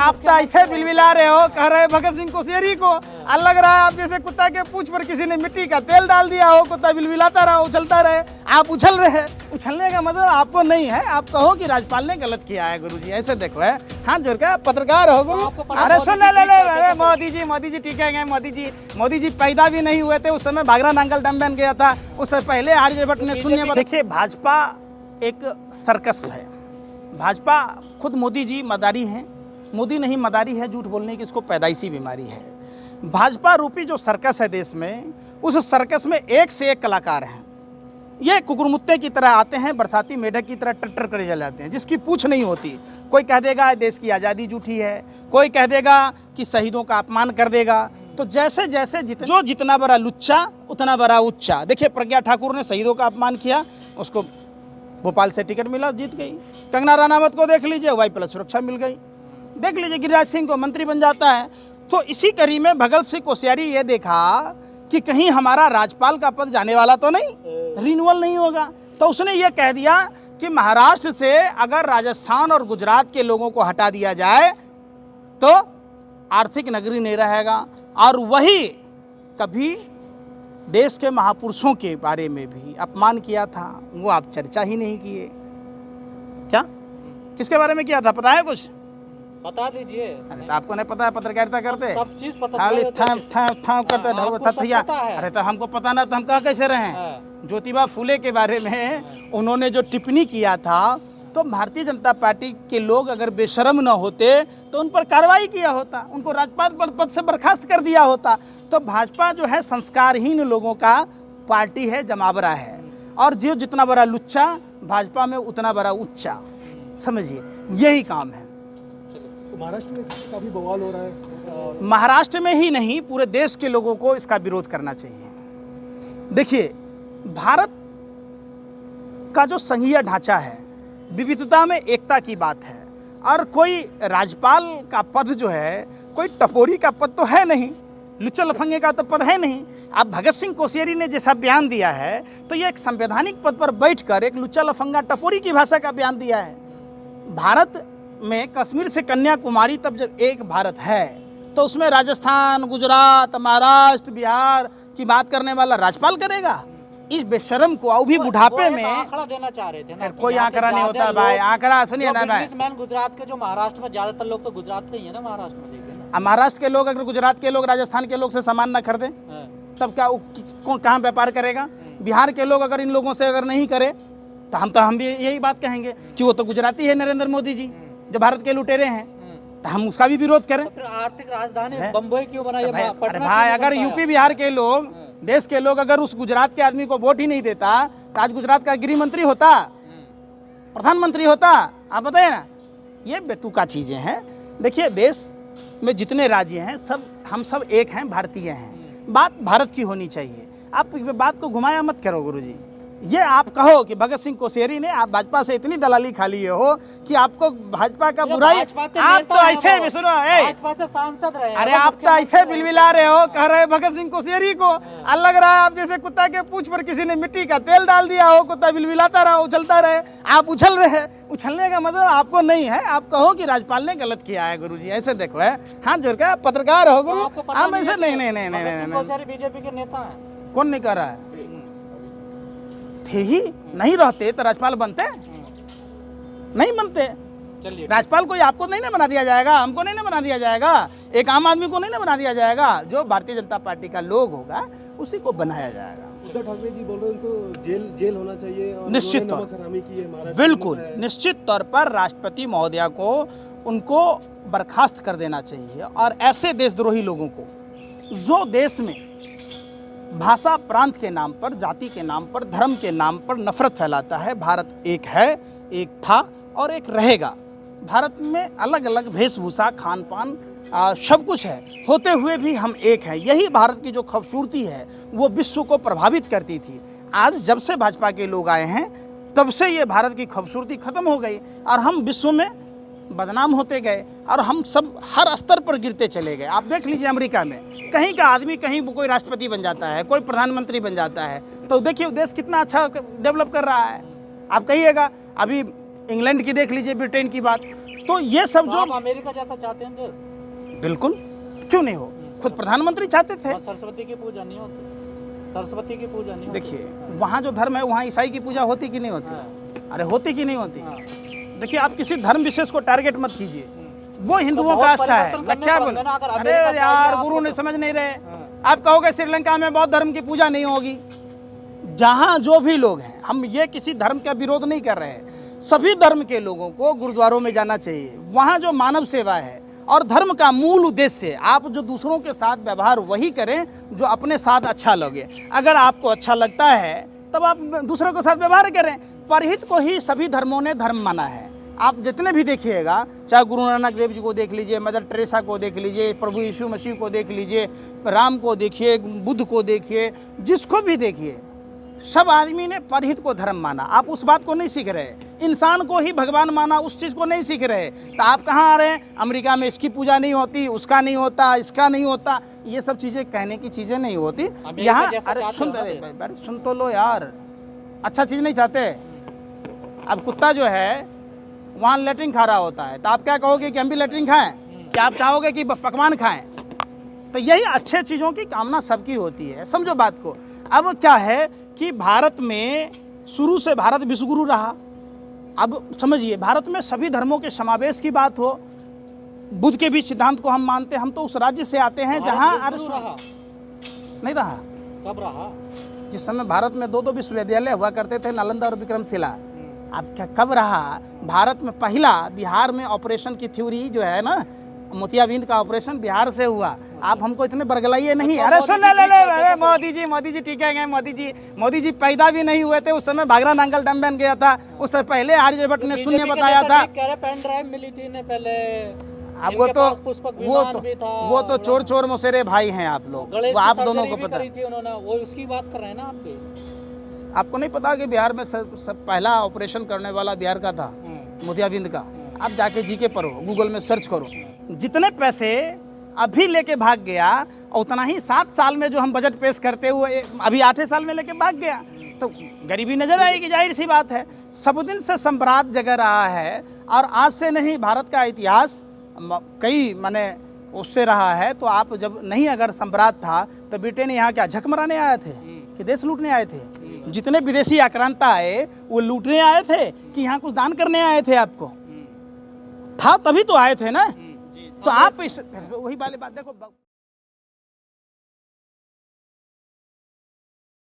आप तो ऐसे बिलबिला रहे हो, कह रहे भगत सिंह कोश्यारी को, लग रहा है आप जैसे कुत्ता के पूंछ पर किसी ने मिट्टी का तेल डाल दिया हो, कुत्ता बिलबिलाता रहा, उछलता रहे, आप उछल रहे हैं। उछलने का मतलब आपको नहीं है, आप कहो कि राज्यपाल ने गलत किया है गुरुजी, ऐसे देखो है, हाथ जोड़ के पत्रकार हो गुरु। अरे सुन ले मोदी जी ठीक है, मोदी जी पैदा भी नहीं हुए थे उस समय, भागरा नांगल डम बन गया था, उससे पहले आर्यभट्ट ने शून्य। देखिए भाजपा एक सर्कस है, भाजपा खुद मोदी जी मदारी हैं, मोदी नहीं मदारी है, झूठ बोलने की इसको पैदाइशी बीमारी है। भाजपा रूपी जो सर्कस है देश में, उस सर्कस में एक से एक कलाकार हैं। ये कुकुरमुत्ते की तरह आते हैं, बरसाती मेढक की तरह टट्टर करे चले जाते हैं, जिसकी पूछ नहीं होती। कोई कह देगा देश की आज़ादी झूठी है, कोई कह देगा कि शहीदों का अपमान कर देगा। तो जैसे जैसे जो जितना बड़ा लुच्चा उतना बड़ा उच्चा। देखिए प्रज्ञा ठाकुर ने शहीदों का अपमान किया, उसको भोपाल से टिकट मिला, जीत गई। कंगना रनावत को देख लीजिए, वाई प्लस सुरक्षा मिल गई। देख लीजिए गिरिराज सिंह को मंत्री बन जाता है। तो इसी कड़ी में भगत सिंह कोश्यारी ये देखा कि कहीं हमारा राज्यपाल का पद जाने वाला तो नहीं, रिन्यूअल नहीं होगा। तो उसने ये कह दिया कि महाराष्ट्र से अगर राजस्थान और गुजरात के लोगों को हटा दिया जाए तो आर्थिक नगरी नहीं रहेगा। और वही कभी देश के महापुरुषों के बारे में भी अपमान किया था, वो आप चर्चा ही नहीं किए। क्या किसके बारे में किया था, पता है कुछ? बता दीजिए। अरे तो आपको नहीं पता है, पत्रकारिता करते सब चीज पता खाली थाम करते अरे तो हमको पता ना तो हम कहा कैसे रहे। ज्योतिबा फूले के बारे में उन्होंने जो टिप्पणी किया था, तो भारतीय जनता पार्टी के लोग अगर बेशर्म न होते तो उन पर कार्रवाई किया होता, उनको राज्यपाल पद से बर्खास्त कर दिया होता। तो भाजपा जो है संस्कारहीन लोगों का पार्टी है, जमावरा है, और जो जितना बड़ा लुच्चा भाजपा में उतना बड़ा उच्चा, समझिए यही काम है। महाराष्ट्र में इसका काफी बवाल हो रहा है। महाराष्ट्र में ही नहीं, पूरे देश के लोगों को इसका विरोध करना चाहिए। देखिए भारत का जो संघीय ढांचा है, विविधता में एकता की बात है, और कोई राज्यपाल का पद जो है कोई टपोरी का पद तो है नहीं, लुच्चा लफंगे का तो पद है नहीं। अब भगत सिंह कोश्यारी ने जैसा बयान दिया है, तो ये एक संवैधानिक पद पर बैठकर एक लुच्चा लफंगा टपोरी की भाषा का बयान दिया है। भारत में कश्मीर से कन्याकुमारी तब जब एक भारत है, तो उसमें राजस्थान, गुजरात, महाराष्ट्र, बिहार की बात करने वाला राज्यपाल करेगा? इस बेशरम को वो भी बुढ़ापे में आंकड़ा देना चाह रहे थे ना। कोई आंकड़ा नहीं होता भाई, आंकड़ा सुनिए ना भाई। बिजनेसमैन गुजरात के जो महाराष्ट्र में ज्यादातर लोग तो गुजरात के ही है ना, महाराष्ट्र में देखिए ना। महाराष्ट्र के लोग अगर गुजरात के लोग राजस्थान के लोग से सामान न खरीदे तब क्या कौन कहाँ व्यापार करेगा? बिहार के लोग अगर इन लोगों से अगर नहीं करे तो हम भी यही बात कहेंगे कि वो तो गुजराती है नरेंद्र मोदी जी, जो भारत के लुटेरे हैं, तो हम उसका भी विरोध करें। तो फिर आर्थिक राजधानी बम्बई क्यों बनाई? भाई अगर यूपी बिहार के लोग, देश के लोग अगर उस गुजरात के आदमी को वोट ही नहीं देता तो आज गुजरात का गृह मंत्री होता, प्रधानमंत्री होता? आप बताइए ना, ये बेतुका चीजें हैं। देखिए देश में जितने राज्य हैं हम सब एक हैं, भारतीय हैं। बात भारत की होनी चाहिए। आप बात को घुमाया मत करो गुरुजी। ये आप कहो कि भगत सिंह कोश्यारी ने, आप भाजपा से इतनी दलाली खा लिए हो कि आपको भाजपा का बुराई, आप तो ऐसे सुनो, भाजपा से सांसद रहे। अरे आप तो ऐसे बिलबिला रहे हो, कह रहे भगत सिंह कोश्यारी को, लग रहा है आप जैसे कुत्ता के पूंछ पर किसी ने मिट्टी का तेल डाल दिया हो, कुत्ता बिलबिलाता रहा, उछलता रहे, आप उछल रहे हैं। उछलने का मतलब आपको नहीं है, आप कहो कि राज्यपाल ने गलत किया है गुरुजी, ऐसे देखो है, हाथ जोड़ के पत्रकार हो गुरु। आप ऐसे नहीं। बीजेपी के नेता है, कौन नहीं कर रहा है? थे ही नहीं रहते तो राज्यपाल बनते नहीं बनते। चलिए राज्यपाल कोई आपको नहीं ना बना दिया जाएगा, हमको नहीं ना बना दिया जाएगा, एक आम आदमी को नहीं ना बना दिया जाएगा। जो भारतीय जनता पार्टी का लोग होगा उसी को बनाया जाएगा। उद्धव ठाकरे जी बोल रहे हैं उनको जेल होना चाहिए, और निश्चित तौर पर बिल्कुल निश्चित तौर पर राष्ट्रपति महोदया को उनको बर्खास्त कर देना चाहिए। और ऐसे देशद्रोही लोगों को जो देश में भाषा प्रांत के नाम पर, जाति के नाम पर, धर्म के नाम पर नफरत फैलाता है। भारत एक है, एक था और एक रहेगा। भारत में अलग अलग वेशभूषा, खान पान सब कुछ है, होते हुए भी हम एक हैं। यही भारत की जो खूबसूरती है वो विश्व को प्रभावित करती थी। आज जब से भाजपा के लोग आए हैं तब से ये भारत की खूबसूरती खत्म हो गई और हम विश्व में बदनाम होते गए और हम सब हर स्तर पर गिरते चले गए। आप देख लीजिए अमेरिका में कहीं का आदमी कहीं कोई राष्ट्रपति बन जाता है, कोई प्रधानमंत्री बन जाता है, तो देखिए देश कितना अच्छा डेवलप कर रहा है। आप कहिएगा, अभी इंग्लैंड की देख लीजिए, ब्रिटेन की बात, तो ये सब तो जो आप अमेरिका जैसा चाहते हैं देश? बिल्कुल, क्यों नहीं हो, खुद प्रधानमंत्री चाहते थे। और सरस्वती की पूजा नहीं होती, सरस्वती की पूजा नहीं होती। देखिए वहाँ जो धर्म है वहाँ ईसाई की पूजा होती कि नहीं होती? हाँ। अरे होती कि नहीं होती? हाँ। देखिए आप किसी धर्म विशेष को टारगेट मत कीजिए, वो हिंदुओं बहुत का आस्था है। परिवर्तन मैं करने क्या पड़ेंगे बोलूं? ना, अगर अरे अमेरिका चाहिए यार आपको गुरु तो। नहीं समझ नहीं रहे। हाँ। आप कहोगे श्रीलंका में बौद्ध धर्म की पूजा नहीं होगी। जहाँ जो भी लोग हैं, हम ये किसी धर्म का विरोध नहीं कर रहे हैं, सभी धर्म के लोगों को गुरुद्वारों में जाना चाहिए। वहाँ जो मानव सेवा है और धर्म का मूल उद्देश्य, आप जो दूसरों के साथ व्यवहार वही करें जो अपने साथ अच्छा लगे। अगर आपको अच्छा लगता है तब आप दूसरों के साथ व्यवहार करें। परहित को ही सभी धर्मों ने धर्म माना है। आप जितने भी देखिएगा, चाहे गुरु नानक देव जी को देख लीजिए, मदर टेरेसा को देख लीजिए, प्रभु यीशु मसीह को देख लीजिए, राम को देखिए, बुद्ध को देखिए, जिसको भी देखिए, सब आदमी ने परहित को धर्म माना। आप उस बात को नहीं सीख रहे, इंसान को ही भगवान माना, उस चीज़ को नहीं सीख रहे। तो आप कहाँ आ रहे हैं? अमेरिका में इसकी पूजा नहीं होती, उसका नहीं होता, इसका नहीं होता। ये सब चीज़ें कहने की चीज़ें नहीं होती यहाँ। अरे सुन तो लो यार, अच्छा चीज़ नहीं चाहते। अब कुत्ता जो है वहाँ लेटरिन खा रहा होता है, तो आप क्या कहोगे कि हम भी लेटरिन खाएं? क्या आप चाहोगे कि पकवान खाएं? तो यही अच्छे चीज़ों की कामना सबकी होती है, समझो बात को। अब क्या है कि भारत में शुरू से भारत विश्वगुरु रहा। अब समझिए, भारत में सभी धर्मों के समावेश की बात हो, बुद्ध के भी सिद्धांत को हम मानते हैं। हम तो उस राज्य से आते हैं जहाँ रहा नहीं रहा। कब रहा? जिस समय भारत में दो विश्वविद्यालय हुआ करते थे, नालंदा और विक्रमशिला। अब क्या कब रहा? भारत में पहला बिहार में ऑपरेशन की थ्योरी जो है ना, मोतियाबिंद का ऑपरेशन बिहार से हुआ। आप हमको इतने बरगलाइए नहीं। अरे सुन ले मोदी जी ठीक है। मोदी जी पैदा भी नहीं हुए थे उस समय, भागरा नांगल डैम बन गया था। उससे पहले आर्यभट्ट ने शून्य बताया था। पेन ड्राइव मिली थी ने पहले। अब वो तो चोर मौसेरे भाई हैं आप लोग, वो आप दोनों को पता थी उन्होंने, वो उसकी बात कर रहे हैं ना आप भी। आपको नहीं पता कि बिहार में सब पहला ऑपरेशन करने वाला बिहार का था, मोतियाबिंद का? आप जाके जीके पढ़ो, गूगल में सर्च करो। जितने पैसे अभी लेके भाग गया, उतना ही 7 साल में जो हम बजट पेश करते हुए अभी 8 साल में लेके भाग गया, तो गरीबी नजर आएगी, जाहिर सी बात है। सब दिन से सम्राट जगह रहा है, और आज से नहीं, भारत का इतिहास कई माने उससे रहा है। तो आप जब नहीं अगर सम्राट था तो ब्रिटेन यहाँ क्या झक मराने आए थे कि देश लूटने आए थे? जितने विदेशी आक्रांता आए वो लूटने आए थे कि यहाँ कुछ दान करने आए थे? आपको था तभी तो आए थे ना। तो आप इस वही वाली बात देखो।